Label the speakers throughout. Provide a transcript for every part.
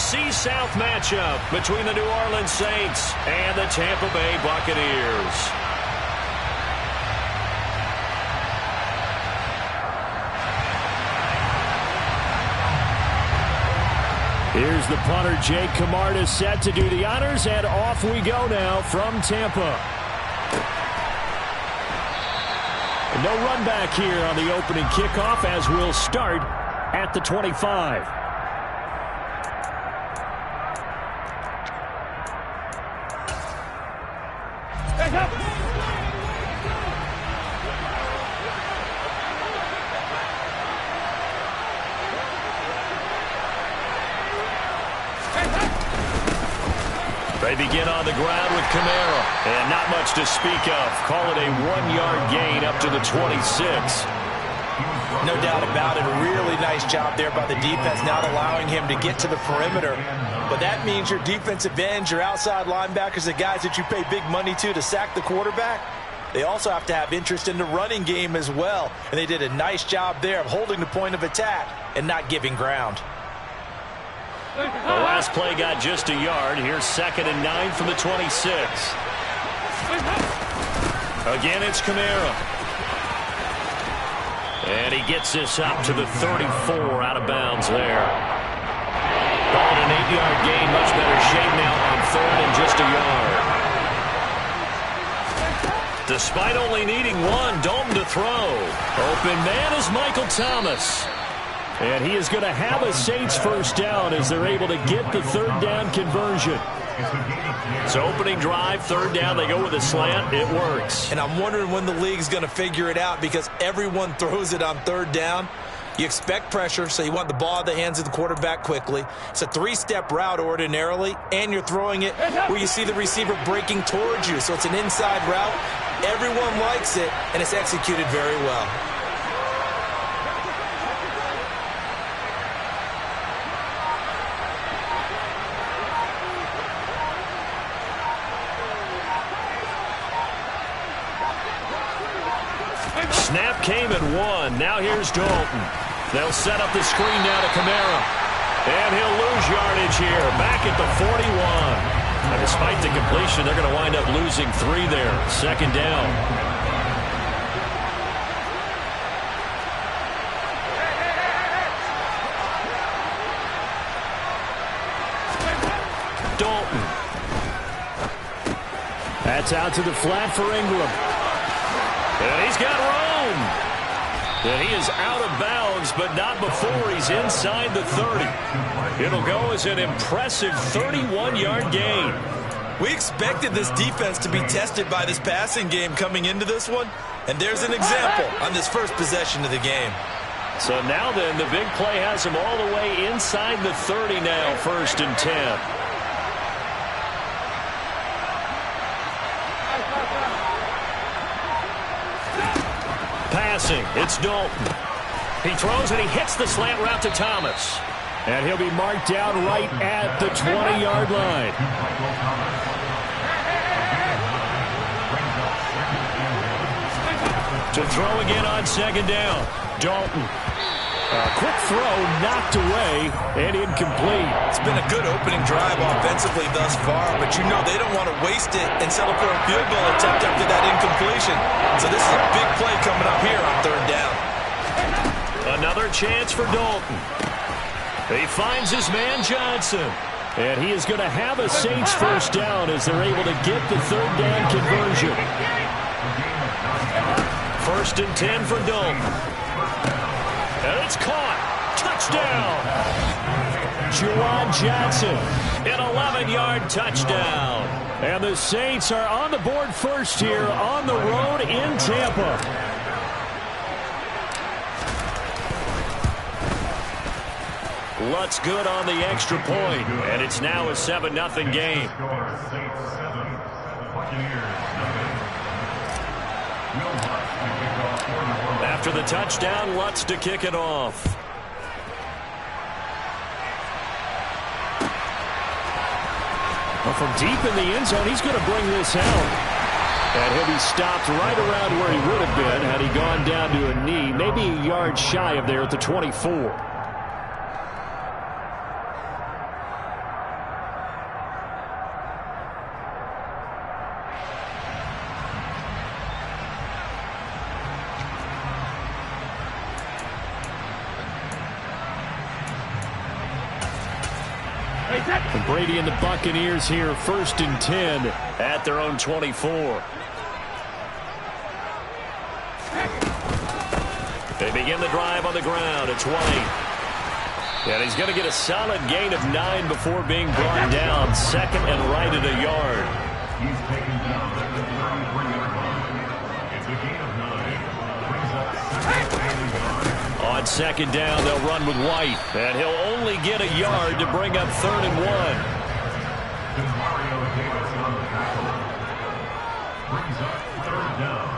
Speaker 1: NFC South matchup between the New Orleans Saints and the Tampa Bay Buccaneers. Here's the punter, Jake Camarda, set to do the honors, and off we go now from Tampa. No run back here on the opening kickoff as we'll start at the 25. They begin on the ground with Kamara, and not much to speak of. Call it a 1-yard gain up to the 26.
Speaker 2: No doubt about it. A really nice job there by the defense, not allowing him to get to the perimeter. But that means your defensive ends, your outside linebackers, the guys that you pay big money to sack the quarterback, they also have to have interest in the running game as well. And they did a nice job there of holding the point of attack and not giving ground.
Speaker 1: The last play got just a yard. Here's 2nd and 9 from the 26. Again, it's Kamara. And he gets this up to the 34, out of bounds there. Called an 8-yard gain. Much better shape now on 3rd and just a yard. Despite only needing one, Dalton to throw. Open man is Michael Thomas. And he is going to have a Saints first down as they're able to get the 3rd down conversion. So opening drive, 3rd down, they go with a slant. It works.
Speaker 2: And I'm wondering when the league's going to figure it out, because everyone throws it on 3rd down. You expect pressure, so you want the ball in the hands of the quarterback quickly. It's a 3-step route ordinarily, and you're throwing it where you see the receiver breaking towards you. So it's an inside route. Everyone likes it, and it's executed very well.
Speaker 1: Snap came at 1. Now here's Dalton. They'll set up the screen now to Kamara. And he'll lose yardage here. Back at the 41. And despite the completion, they're going to wind up losing 3 there. 2nd down. Dalton. That's out to the flat for Ingram. And he's got room. And he is out of bounds, but not before he's inside the 30. It'll go as an impressive 31-yard gain.
Speaker 2: We expected this defense to be tested by this passing game coming into this one. And there's an example on this first possession of the game.
Speaker 1: So now then, the big play has him all the way inside the 30 now, 1st and 10. Passing, it's Dalton. He throws and he hits the slant route to Thomas. And he'll be marked down right at the 20-yard line. To throw again on 2nd down. Dalton. Quick throw knocked away and incomplete.
Speaker 2: It's been a good opening drive offensively thus far, but you know they don't want to waste it and settle for a field goal attempt after that incompletion. So this is a big play coming up here on 3rd down.
Speaker 1: Another chance for Dalton. He finds his man Johnson. And he is going to have a Saints first down as they're able to get the 3rd down conversion. 1st and 10 for Dalton. And it's caught. Touchdown. Juwan Johnson. An 11-yard touchdown. And the Saints are on the board first here on the road in Tampa. Lutz good on the extra point, and it's now a 7-0 game. After the touchdown, Lutz to kick it off. Well, from deep in the end zone, he's going to bring this out. And he'll be stopped right around where he would have been had he gone down to a knee, maybe a yard shy of there at the 24. And Brady and the Buccaneers here, 1st and 10 at their own 24. They begin the drive on the ground. It's White. And he's going to get a solid gain of 9 before being brought down. 2nd and right at a yard.
Speaker 3: He's taken down at the 33-yard line. It's a gain of 9.
Speaker 1: On 2nd down, they'll run with White. And he'll only get a yard to bring up 3rd and 1.
Speaker 3: Brings up 3rd down.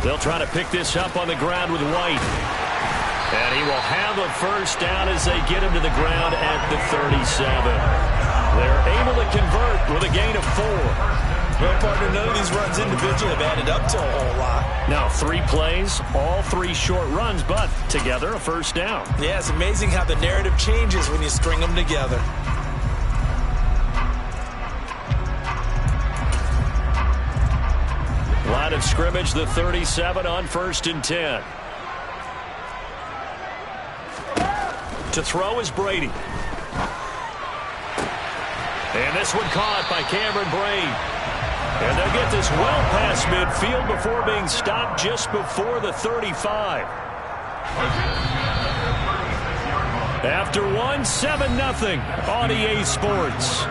Speaker 1: They'll try to pick this up on the ground with White. And he will have a 1st down as they get him to the ground at the 37. They're able to convert with a gain of 4.
Speaker 2: Well, partner, none of these runs individually have added up to a whole lot.
Speaker 1: Now 3 plays, all 3 short runs, but together a 1st down.
Speaker 2: Yeah, it's amazing how the narrative changes when you string them together.
Speaker 1: Line of scrimmage, the 37 on 1st and 10. To throw is Brady. And this one caught by Cameron Brate. And they'll get this well past midfield before being stopped just before the 35. After 1, 7-0 on EA Sports.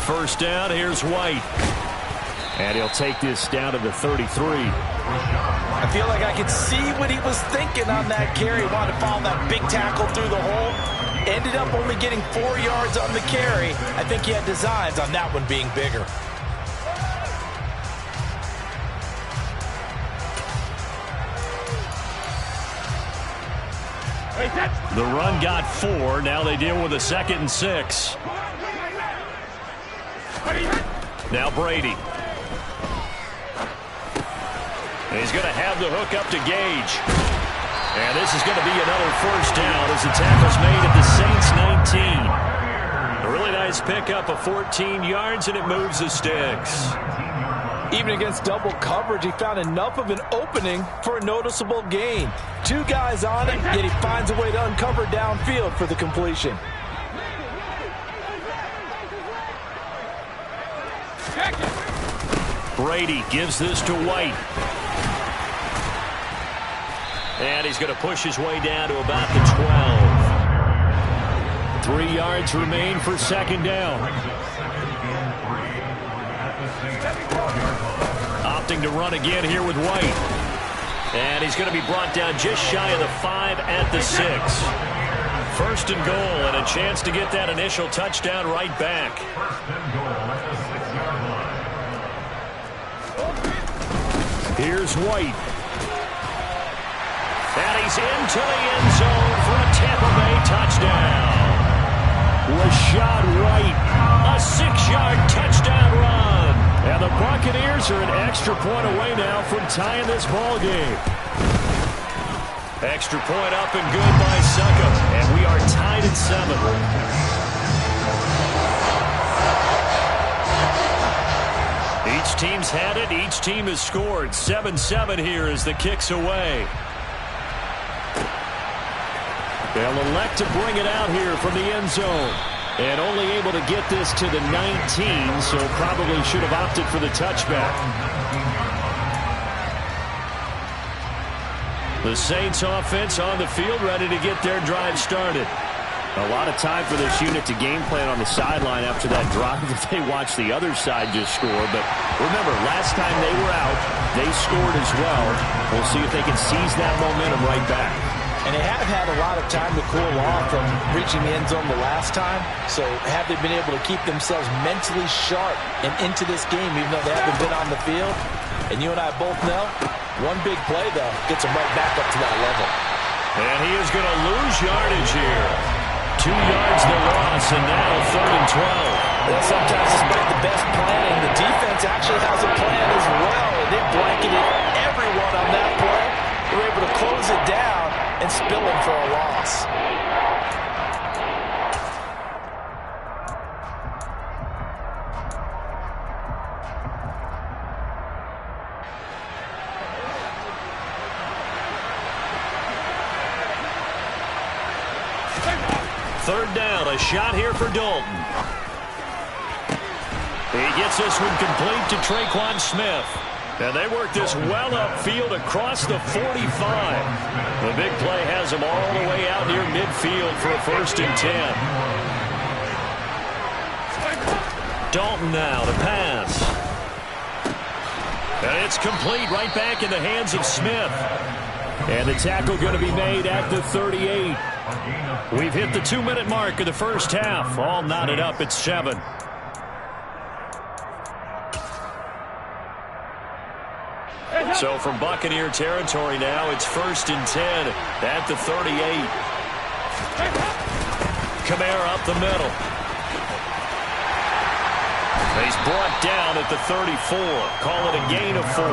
Speaker 1: First down, here's White. And he'll take this down to the 33.
Speaker 2: I feel like I could see what he was thinking on that carry. Wanted to follow that big tackle through the hole. Ended up only getting 4 yards on the carry. I think he had designs on that one being bigger.
Speaker 1: The run got 4. Now they deal with a 2nd and 6. Now Brady. And he's going to have the hook up to Gage. And this is going to be another 1st down as the tackle's made at the Saints 19. A really nice pickup of 14 yards, and it moves the sticks.
Speaker 2: Even against double coverage, he found enough of an opening for a noticeable gain. 2 guys on it, yet he finds a way to uncover downfield for the completion.
Speaker 1: Brady gives this to White. And he's going to push his way down to about the 12. 3 yards remain for 2nd down. Opting to run again here with White. And he's going to be brought down just shy of the 5 at the 6. 1st and goal, and a chance to get that initial touchdown right back. Here's White. And he's into the end zone for a Tampa Bay touchdown. Rashad White, a 6-yard touchdown run. And the Buccaneers are an extra point away now from tying this ball game. Extra point up and good by Suckup. And we are tied at 7. Each team's had it. Each team has scored. 7-7 here as the kick's away. They'll elect to bring it out here from the end zone. And only able to get this to the 19, so probably should have opted for the touchback. The Saints offense on the field, ready to get their drive started. A lot of time for this unit to game plan on the sideline after that drive that they watched the other side just score. But remember, last time they were out, they scored as well. We'll see if they can seize that momentum right back.
Speaker 2: And they have had a lot of time to cool off from reaching the end zone the last time. So have they been able to keep themselves mentally sharp and into this game, even though they haven't been on the field? And you and I both know, one big play, though, gets them right back up to that level.
Speaker 1: And he is going to lose yardage here. 2 yards the loss, and now 3rd and 12.
Speaker 2: Well, sometimes despite the best planning, the defense actually has a plan as well. And they blanketed everyone on that play. They were able to close it down and spill him for a loss.
Speaker 1: Third down, a shot here for Dalton. He gets this one complete to Traquan Smith. And they work this well upfield across the 45. The big play has them all the way out near midfield for a 1st and 10. Dalton now to pass. And it's complete right back in the hands of Smith. And the tackle going to be made at the 38. We've hit the 2-minute mark of the first half. All knotted up at 7. So from Buccaneer territory now, it's 1st and 10 at the 38. Kamara up the middle. He's brought down at the 34. Call it a gain of 4.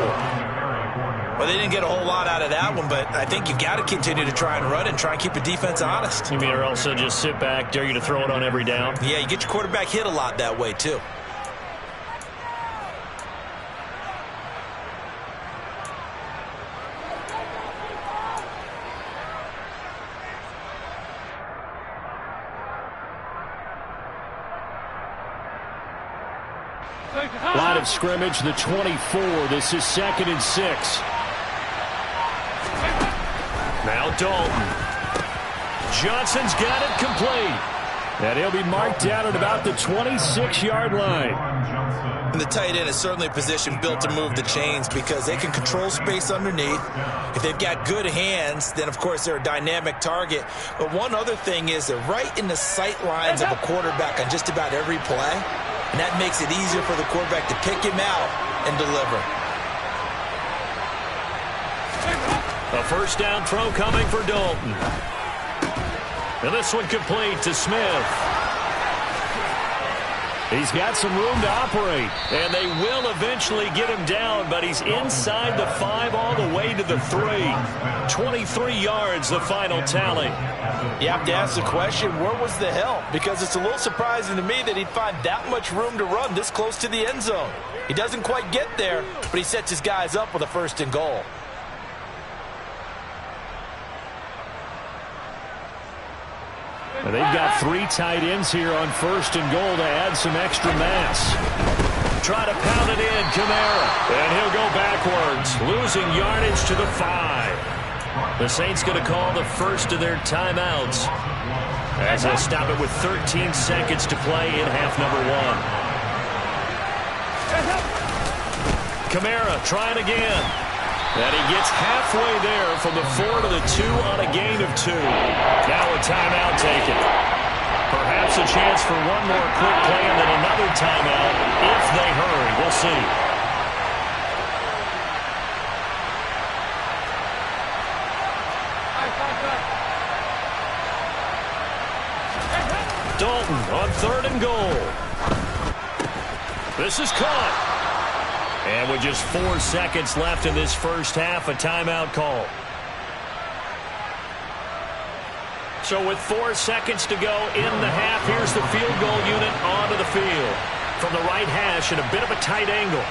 Speaker 2: Well, they didn't get a whole lot out of that one, but I think you got to continue to try and run and try and keep the defense honest.
Speaker 1: You mean or else they'll just sit back, dare you to throw it on every down?
Speaker 2: Yeah, you get your quarterback hit a lot that way, too.
Speaker 1: Line of scrimmage, the 24. This is 2nd and 6. Now Dalton. Johnson's got it complete. And he'll be marked down at about the 26-yard line.
Speaker 2: And the tight end is certainly a position built to move the chains because they can control space underneath. If they've got good hands, then of course they're a dynamic target. But one other thing is they're right in the sight lines of a quarterback on just about every play. And that makes it easier for the quarterback to pick him out and deliver.
Speaker 1: A 1st down throw coming for Dalton. And this one complete to Smith. He's got some room to operate. And they will eventually get him down, but he's inside the 5 all the way to the 3. 23 yards, the final tally.
Speaker 2: You have to ask the question, where was the help? Because it's a little surprising to me that he'd find that much room to run this close to the end zone. He doesn't quite get there, but he sets his guys up with a 1st and goal.
Speaker 1: And they've got 3 tight ends here on 1st and goal to add some extra mass. Try to pound it in, Kamara. And he'll go backwards, losing yardage to the 5. The Saints going to call the first of their timeouts as they stop it with 13 seconds to play in half number 1. Kamara trying again. And he gets halfway there from the 4 to the 2 on a gain of 2. Now a timeout taken. Perhaps a chance for one more quick play and then another timeout if they hurry. We'll see. Dalton on 3rd and goal. This is caught. And with just 4 seconds left in this first half, a timeout call. So with 4 seconds to go in the half, here's the field goal unit onto the field. From the right hash at a bit of a tight angle.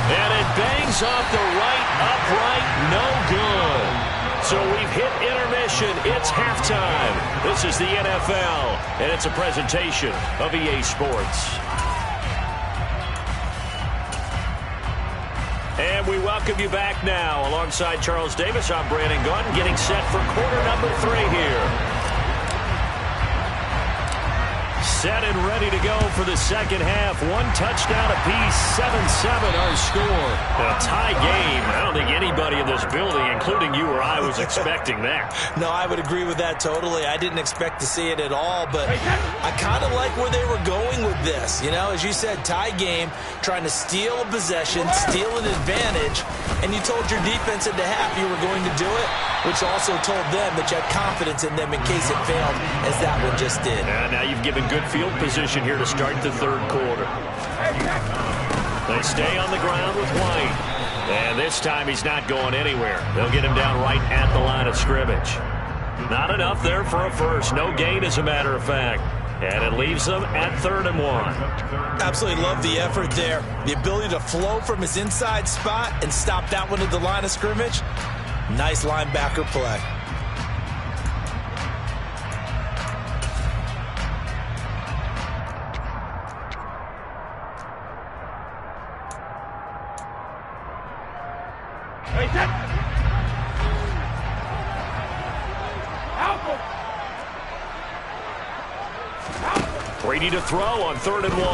Speaker 1: And it bangs off the right upright, no good. So we've hit intermission. It's halftime. This is the NFL, and it's a presentation of EA Sports. And we welcome you back now. Alongside Charles Davis, I'm Brandon Gunn, getting set for quarter number 3 here. Set and ready to go for the second half. 1 touchdown apiece, 7-7 our score. A tie game. I don't think anybody in this building, including you or I, was expecting that.
Speaker 2: No, I would agree with that totally. I didn't expect to see it at all, but I kind of like where they were going with this. You know, as you said, tie game, trying to steal a possession, steal an advantage, and you told your defense at the half you were going to do it, which also told them that you had confidence in them in case it failed, as that one just did.
Speaker 1: And now you've given good field position here to start the third quarter. They stay on the ground with White. And this time he's not going anywhere. They'll get him down right at the line of scrimmage. Not enough there for a first. No gain, as a matter of fact. And it leaves them at 3rd and 1.
Speaker 2: Absolutely love the effort there. The ability to flow from his inside spot and stop that one at the line of scrimmage. Nice linebacker play.
Speaker 1: Brady to throw on 3rd and 1.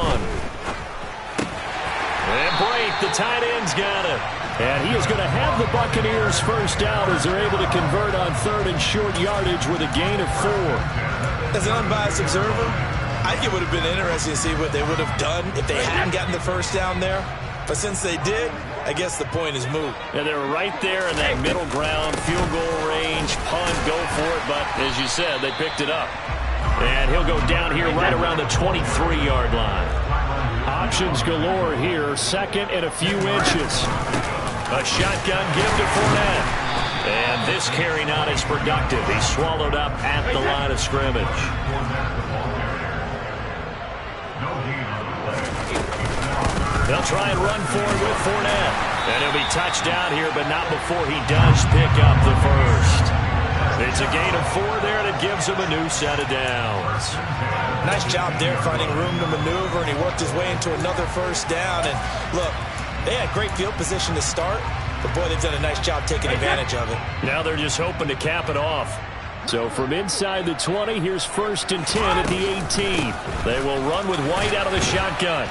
Speaker 1: And Brate, the tight end's got it. And he is going to have the Buccaneers first down as they're able to convert on 3rd and short yardage with a gain of 4.
Speaker 2: As an unbiased observer, I think it would have been interesting to see what they would have done if they hadn't gotten the first down there. But since they did, I guess the point is moot.
Speaker 1: And they were right there in that middle ground, field goal range, punt, go for it. But as you said, they picked it up. And he'll go down here right around the 23-yard line. Options galore here, 2nd and a few inches. A shotgun give to Fournette. And this carry not as productive. He's swallowed up at the line of scrimmage. They'll try and run for it with Fournette. And he'll be touched down here, but not before he does pick up the first. It's a gain of 4 there, and it gives him a new set of downs.
Speaker 2: Nice job there finding room to maneuver, and he worked his way into another first down. And look, they had great field position to start, but boy, they've done a nice job taking advantage of it.
Speaker 1: Now they're just hoping to cap it off. So from inside the 20, here's 1st and 10 at the 18. They will run with White out of the shotgun.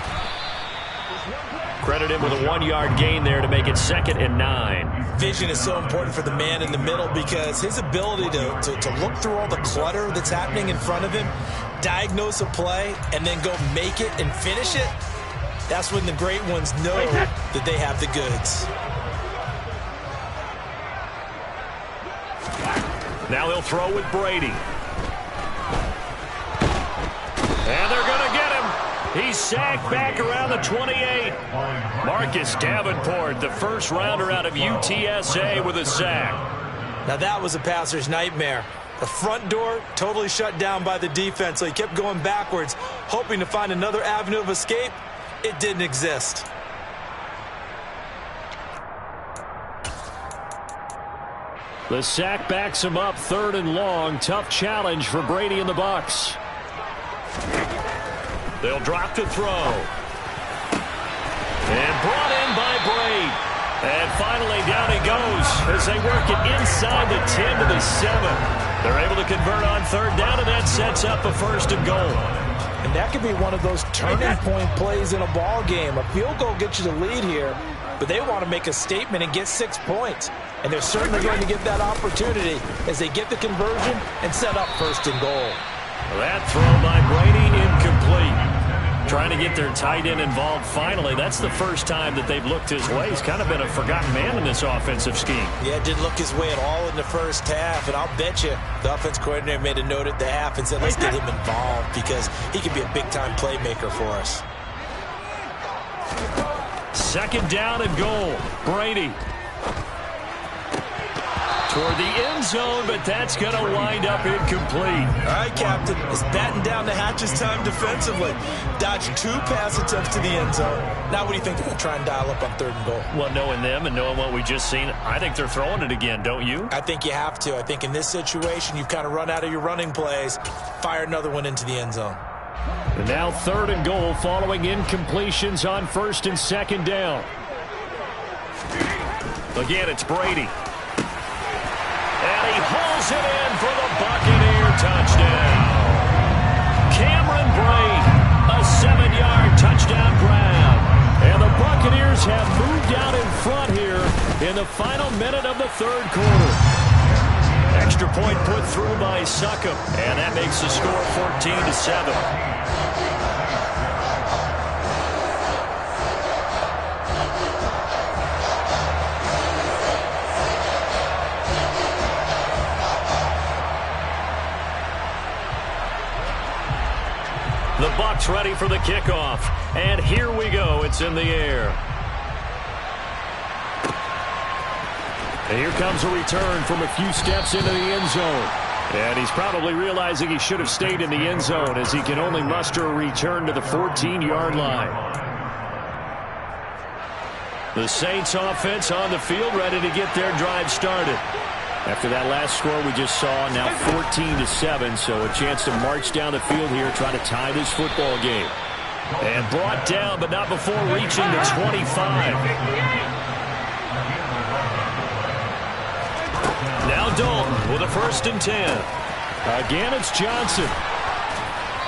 Speaker 1: Credit him with a 1-yard gain there to make it 2nd and 9.
Speaker 2: Vision is so important for the man in the middle because his ability to look through all the clutter that's happening in front of him, diagnose a play, and then go make it and finish it, that's when the great ones know that they have the goods.
Speaker 1: Now he'll throw with Brady. And they're going to get him. He's sacked back around the 28. Marcus Davenport, the first rounder out of UTSA, with a sack.
Speaker 2: Now that was a passer's nightmare. The front door totally shut down by the defense, so he kept going backwards, hoping to find another avenue of escape. It didn't exist.
Speaker 1: The sack backs him up, 3rd and long. Tough challenge for Brady and the Bucs. They'll drop to throw. And brought in by Brady. And finally down he goes as they work it inside the 10 to the 7. They're able to convert on 3rd down, and that sets up a 1st and goal.
Speaker 2: And that could be one of those turning point plays in a ball game. A field goal gets you the lead here, but they want to make a statement and get 6 points. And they're certainly going to get that opportunity as they get the conversion and set up 1st and goal.
Speaker 1: That throw by Brady incomplete. Trying to get their tight end involved finally. That's the first time that they've looked his way. He's kind of been a forgotten man in this offensive scheme.
Speaker 2: Yeah, didn't look his way at all in the first half. And I'll bet you the offense coordinator made a note at the half and said, let's get him involved because he could be a big-time playmaker for us.
Speaker 1: 2nd down and goal. Brady toward the end zone, but that's going to wind up incomplete.
Speaker 2: All right, Captain. It's batting down the hatches time defensively. Dodged 2 pass attempts to the end zone. Now what do you think they're going to try and dial up on 3rd and goal?
Speaker 1: Well, knowing them and knowing what we just seen, I think they're throwing it again, don't you?
Speaker 2: I think you have to. I think in this situation, you've kind of run out of your running plays. Fire another one into the end zone.
Speaker 1: And now 3rd and goal following incompletions on 1st and 2nd down. Again, it's Brady. And he hauls it in for the Buccaneer touchdown. Cameron Brate, a 7-yard touchdown grab. And the Buccaneers have moved out in front here in the final minute of the third quarter. Extra point put through by Succop, and that makes the score 14-7. The Bucs ready for the kickoff. And here we go. It's in the air. And here comes a return from a few steps into the end zone. And he's probably realizing he should have stayed in the end zone as he can only muster a return to the 14-yard line. The Saints offense on the field ready to get their drive started. After that last score we just saw, now 14-7, so a chance to march down the field here, try to tie this football game. And brought down, but not before reaching the 25. Now Dalton with a 1st and 10. Again, it's Johnson.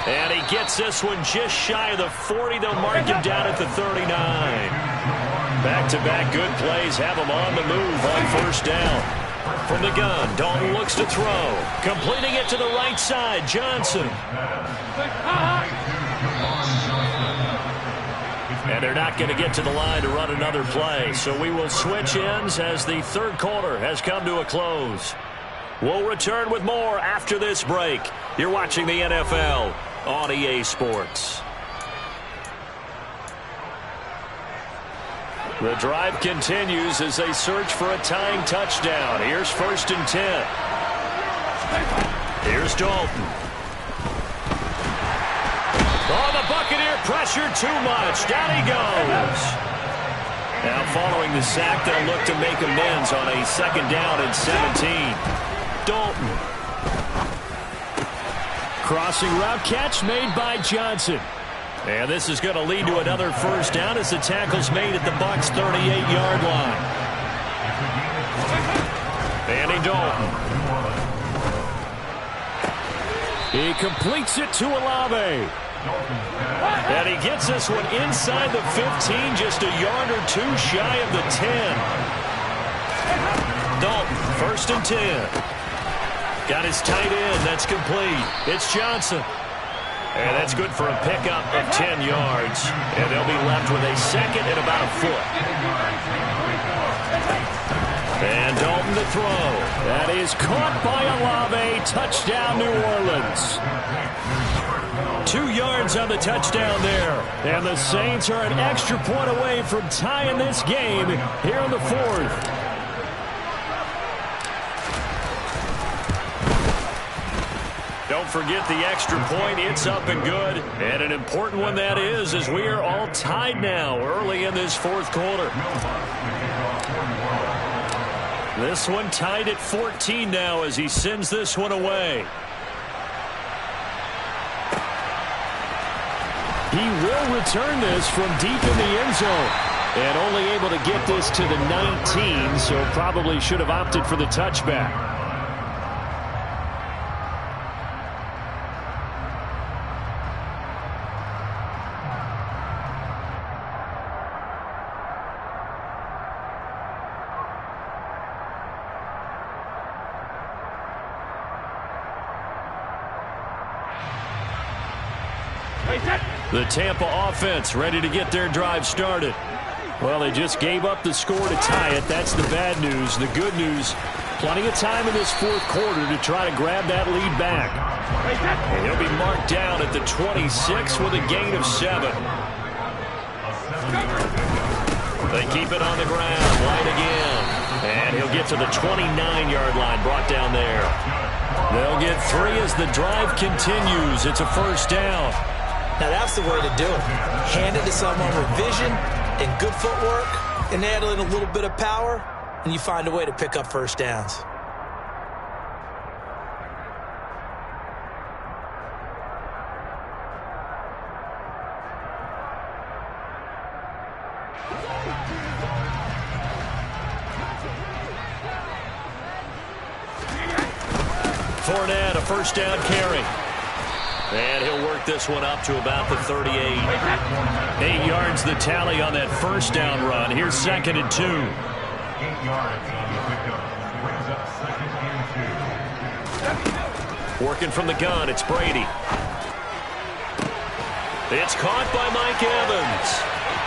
Speaker 1: And he gets this one just shy of the 40. They'll mark him down at the 39. Back-to-back good plays have him on the move on 1st down. From the gun, Dalton looks to throw. Completing it to the right side, Johnson. And they're not going to get to the line to run another play. So we will switch ends as the third quarter has come to a close. We'll return with more after this break. You're watching the NFL on EA Sports. The drive continues as they search for a tying touchdown. Here's 1st and 10. Here's Dalton. Oh, the Buccaneer pressure too much. Down he goes. Now following the sack, they'll look to make amends on a 2nd down and 17. Dalton. Crossing route catch made by Johnson. And this is going to lead to another 1st down as the tackle's made at the Bucs' 38-yard line. Andy Dalton. He completes it to Olave. And he gets this one inside the 15, just a yard or two shy of the 10. Dalton, 1st and 10. Got his tight end. That's complete. It's Johnson. And that's good for a pickup of 10 yards. And they'll be left with a 2nd and about a foot. And Dalton to throw. That is caught by Olave. Touchdown, New Orleans. 2 yards on the touchdown there. And the Saints are an extra point away from tying this game here in the 4th. Don't forget the extra point. It's up and good. And an important one that is, as we are all tied now early in this 4th quarter. This one tied at 14 now as he sends this one away. He will return this from deep in the end zone. And only able to get this to the 19, so probably should have opted for the touchback. The Tampa offense ready to get their drive started. Well, they just gave up the score to tie it. That's the bad news. The good news, plenty of time in this 4th quarter to try to grab that lead back. And he'll be marked down at the 26 with a gain of 7. They keep it on the ground. White again. And he'll get to the 29-yard line, brought down there. They'll get 3 as the drive continues. It's a 1st down.
Speaker 2: Now that's the way to do it. Hand it to someone with vision and good footwork, and add in a little bit of power, and you find a way to pick up 1st downs. Fournette, a 1st down carry.
Speaker 1: And he'll work this one up to about the 38. 8 yards the tally on that first down run. Here's 2nd and 2.
Speaker 3: 8 yards on the pickup. Brings up 2nd and 2.
Speaker 1: Working from the gun, it's Brady. It's caught by Mike Evans.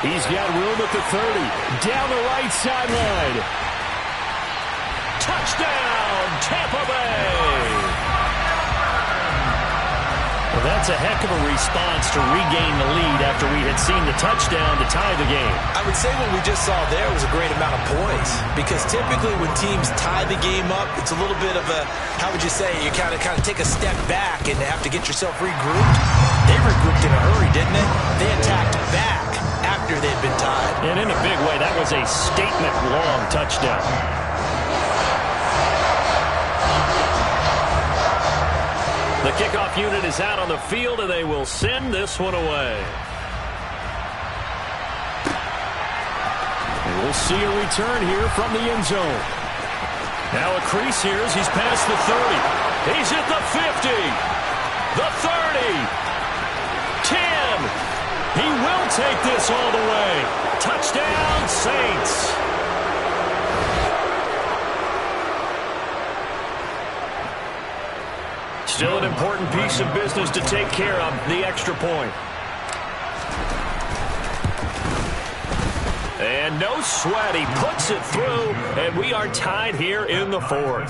Speaker 1: He's got room at the 30. Down the right sideline. Touchdown, Tampa Bay. Well, that's a heck of a response to regain the lead after we had seen the touchdown to tie the game.
Speaker 2: I would say what we just saw there was a great amount of poise, because typically when teams tie the game up, it's a little bit of a, how would you say, you kind of take a step back and have to get yourself regrouped. They regrouped in a hurry, didn't they? They attacked back after they'd been tied.
Speaker 1: And in a big way, that was a statement-long touchdown. The kickoff unit is out on the field, and they will send this one away. And we'll see a return here from the end zone. Now a crease here as he's past the 30. He's at the 50. The 30. 10. He will take this all the way. Touchdown, Saints. Still an important piece of business to take care of, the extra point. And no sweat, he puts it through, and we are tied here in the 4th.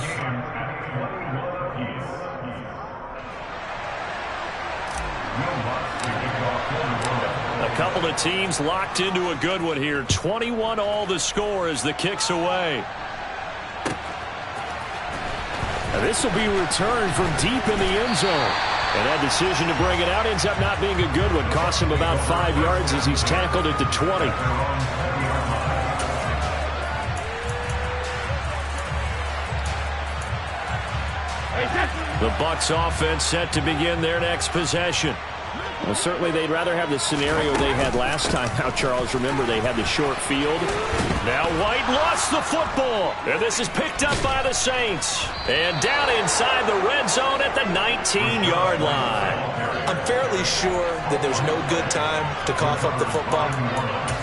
Speaker 1: A couple of teams locked into a good one here. 21-all the score as the kick's away. Now this will be returned from deep in the end zone. And that decision to bring it out ends up not being a good one. Cost him about 5 yards as he's tackled at the 20. The Bucs offense set to begin their next possession. Well, certainly they'd rather have the scenario they had last time out, Charles. Remember, they had the short field. Now White lost the football. And this is picked up by the Saints. And down inside the red zone at the 19-yard line.
Speaker 2: I'm fairly sure that there's no good time to cough up the football.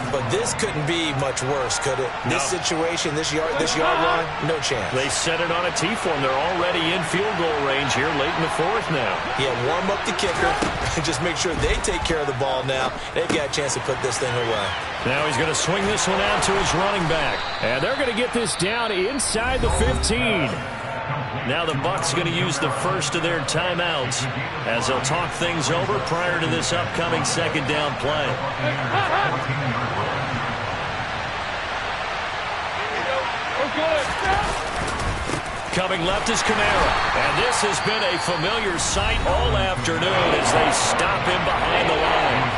Speaker 2: But this couldn't be much worse, could it?
Speaker 1: No.
Speaker 2: This situation, this yard line, no chance.
Speaker 1: They set it on a T-form. They're already in field goal range here late in the 4th now.
Speaker 2: Yeah, warm up the kicker and just make sure they take care of the ball now. They've got a chance to put this thing away.
Speaker 1: Now he's going to swing this one out to his running back. And they're going to get this down inside the 15. Now the Bucs going to use the first of their timeouts as they'll talk things over prior to this upcoming 2nd down play. Coming left is Kamara. And this has been a familiar sight all afternoon as they stop him behind the line.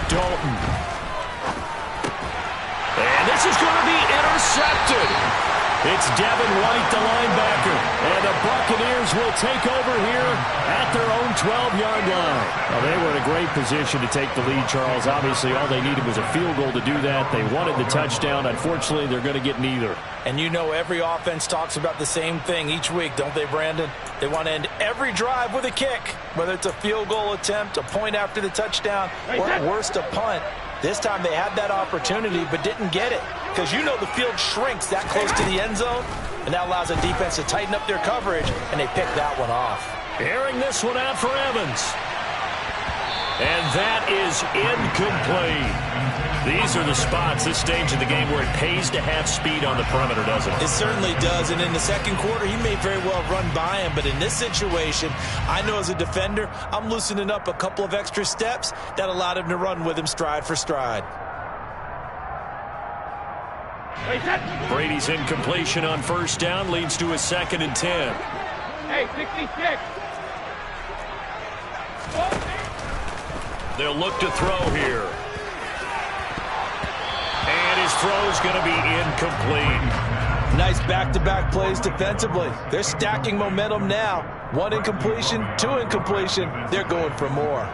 Speaker 1: Dalton. And this is going to be intercepted. It's Devin White, the linebacker. And the Buccaneers will take over here at their own 12-yard line. Well, they were in a great position to take the lead, Charles. Obviously, all they needed was a field goal to do that. They wanted the touchdown. Unfortunately, they're going to get neither.
Speaker 2: And you know every offense talks about the same thing each week, don't they, Brandon? They want to end every drive with a kick, whether it's a field goal attempt, a point after the touchdown, or at worst, a punt. This time they had that opportunity but didn't get it, because you know the field shrinks that close to the end zone, and that allows the defense to tighten up their coverage, and they pick that one off.
Speaker 1: Airing this one out for Evans. And that is incomplete. These are the spots, this stage of the game, where it pays to have speed on the perimeter, doesn't it?
Speaker 2: It certainly does, and in the second quarter, he may very well run by him, but in this situation, I know as a defender, I'm loosening up a couple of extra steps that allowed him to run with him stride for stride.
Speaker 1: Brady's incompletion on first down leads to a 2nd and 10.
Speaker 4: Hey, 66.
Speaker 1: They'll look to throw here. And his throw's going to be incomplete.
Speaker 2: Nice back-to-back plays defensively. They're stacking momentum now. One incompletion, two incompletion. They're going for more.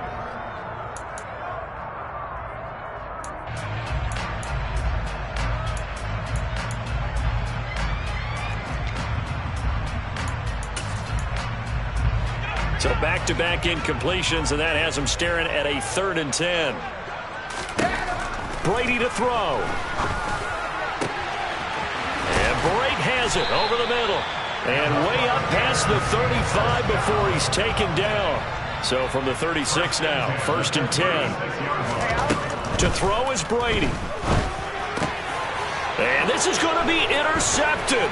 Speaker 1: So back-to-back incompletions, and that has him staring at a 3rd and 10. Brady to throw. And Brady has it over the middle. And way up past the 35 before he's taken down. So from the 36 now, 1st and 10. To throw is Brady. And this is going to be intercepted.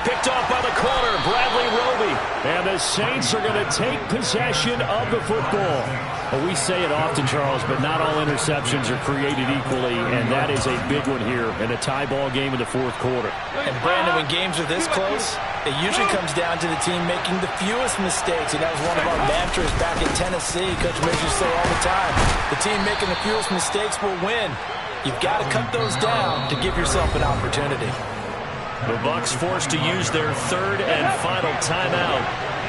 Speaker 1: Picked off by the corner, Bradley Roby. And the Saints are going to take possession of the football. Well, we say it often, Charles, but not all interceptions are created equally, and that is a big one here in a tie ball game in the 4th quarter.
Speaker 2: And, Brandon, when games are this close, it usually comes down to the team making the fewest mistakes, and that was one of our mantras back in Tennessee. Coach Mitch used to say all the time, the team making the fewest mistakes will win. You've got to cut those down to give yourself an opportunity.
Speaker 1: The Bucs forced to use their 3rd and final timeout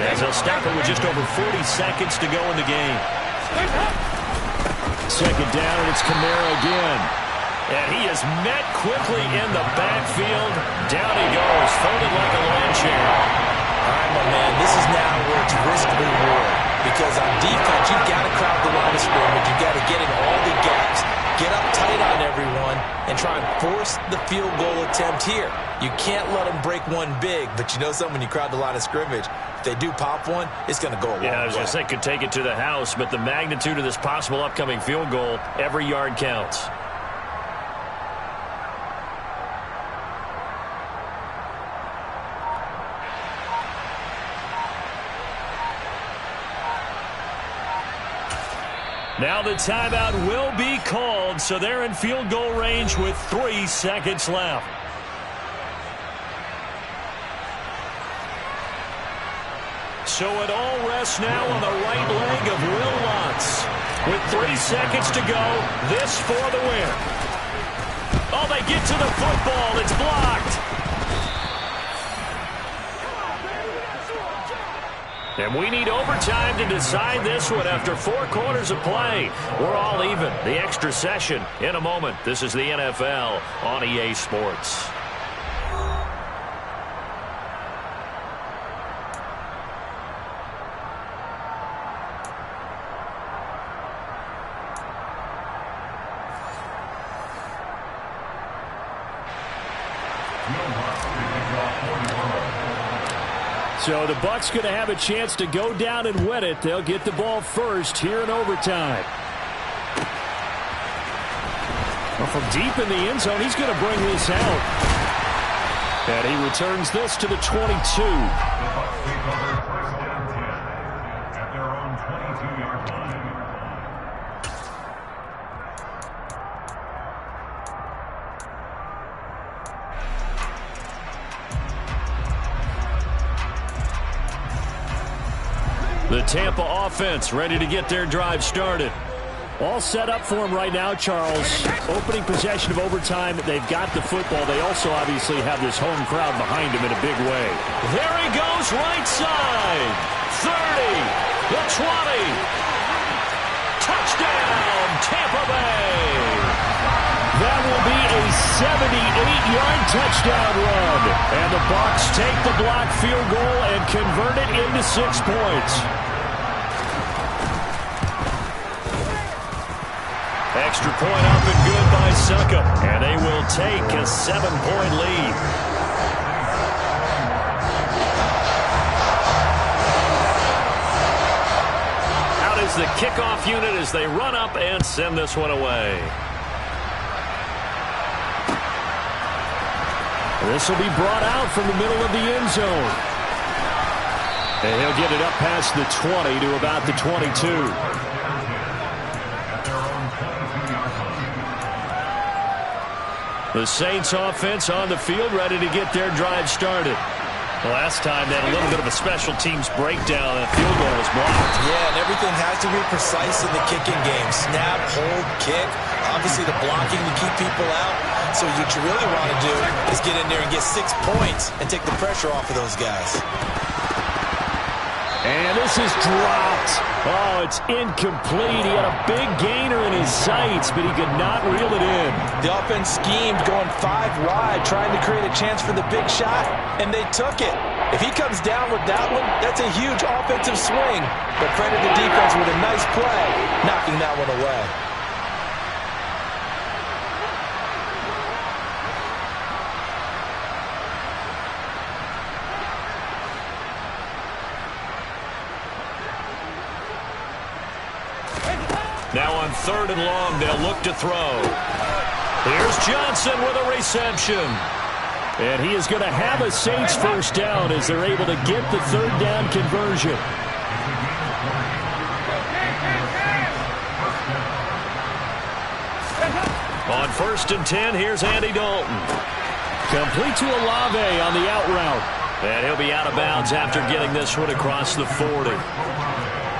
Speaker 1: as they'll stop it with just over 40 seconds to go in the game. 2nd down, and it's Kamara again. And he is met quickly in the backfield. Down he goes, folded like a lawn chair.
Speaker 2: All right, my man, this is now where it's risk-reward. Because on defense, you've got to crowd the line of scrimmage. You've got to get in all the gaps, get up tight on everyone, and try and force the field goal attempt here. You can't let them break one big, but you know something, when you crowd the line of scrimmage, if they do pop one, it's going to go a long way.
Speaker 1: Yeah, I was going to say, could take it to the house, but the magnitude of this possible upcoming field goal, every yard counts. Now the timeout will be called, so they're in field goal range with 3 seconds left. So it all rests now on the right leg of Will Lutz. With 3 seconds to go, this for the win. Oh, they get to the football. It's blocked. And we need overtime to decide this one after 4 quarters of play. We're all even. The extra session in a moment. This is the NFL on EA Sports. So the Bucs going to have a chance to go down and win it. They'll get the ball first here in overtime. Well, from deep in the end zone, he's going to bring this out. And he returns this to the 22.
Speaker 3: The Bucs take over 1st and 10 at their own 22-yard line.
Speaker 1: The Tampa offense ready to get their drive started. All set up for him right now, Charles. Opening possession of overtime. They've got the football. They also obviously have this home crowd behind him in a big way. There he goes, right side. 30, the 20. Touchdown, Tampa Bay. That will be a 78-yard touchdown run. And the Bucs take the blocked field goal and convert it into 6 points. Extra point up and good by Suckup. And they will take a 7-point lead. Out is the kickoff unit as they run up and send this one away. This will be brought out from the middle of the end zone. And he'll get it up past the 20 to about the 22. The Saints offense on the field ready to get their drive started. Last time they had a little bit of a special teams breakdown. That field goal was blocked.
Speaker 2: Yeah, and everything has to be precise in the kicking game. Snap, hold, kick. Obviously the blocking to keep people out. So what you really want to do is get in there and get 6 points and take the pressure off of those guys.
Speaker 1: And this is dropped. Oh, it's incomplete. He had a big gainer in his sights, but he could not reel it in.
Speaker 2: The offense schemed, going 5 wide, trying to create a chance for the big shot, and they took it. If he comes down with that one, that's a huge offensive swing. But credit the defense with a nice play, knocking that one away.
Speaker 1: Now on 3rd and long, they'll look to throw. Here's Johnson with a reception. And he is going to have a Saints first down as they're able to get the 3rd down conversion. On 1st and 10, here's Andy Dalton. Complete to Olave on the out route. And he'll be out of bounds after getting this one across the 40.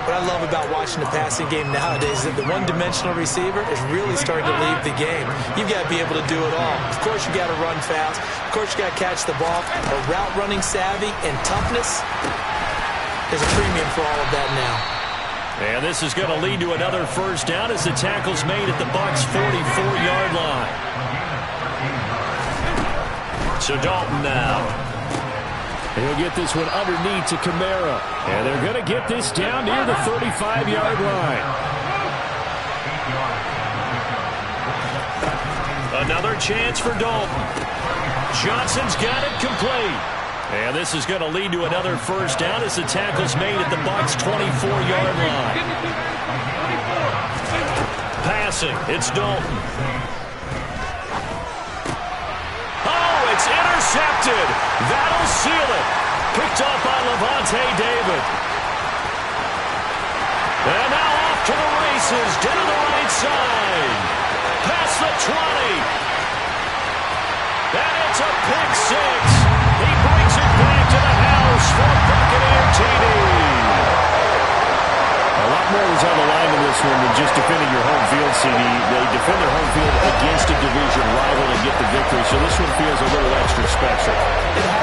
Speaker 2: What I love about watching the passing game nowadays is that the one-dimensional receiver is really starting to leave the game. You've got to be able to do it all. Of course, you got to run fast. Of course, you got to catch the ball. But route running savvy and toughness, there's a premium for all of that now.
Speaker 1: And this is going to lead to another first down as the tackle's made at the Bucs' 44-yard line. So Dalton now. He'll get this one underneath to Kamara. And they're going to get this down near the 35-yard line. Another chance for Dalton. Johnson's got it complete. And this is going to lead to another first down as the tackle's made at the Bucs' 24-yard line. Passing, it's Dalton. Oh, it's intercepted. That'll seal it. Picked up by Levante David. And now off to the races, down the right side. Past the 20. And it's a pick six. He brings it back to the house for Buccaneer TD. A lot more was on the line in this one than just defending your home field, CD. They defend their home field against a division rival and get the victory, so this one feels a little extra special.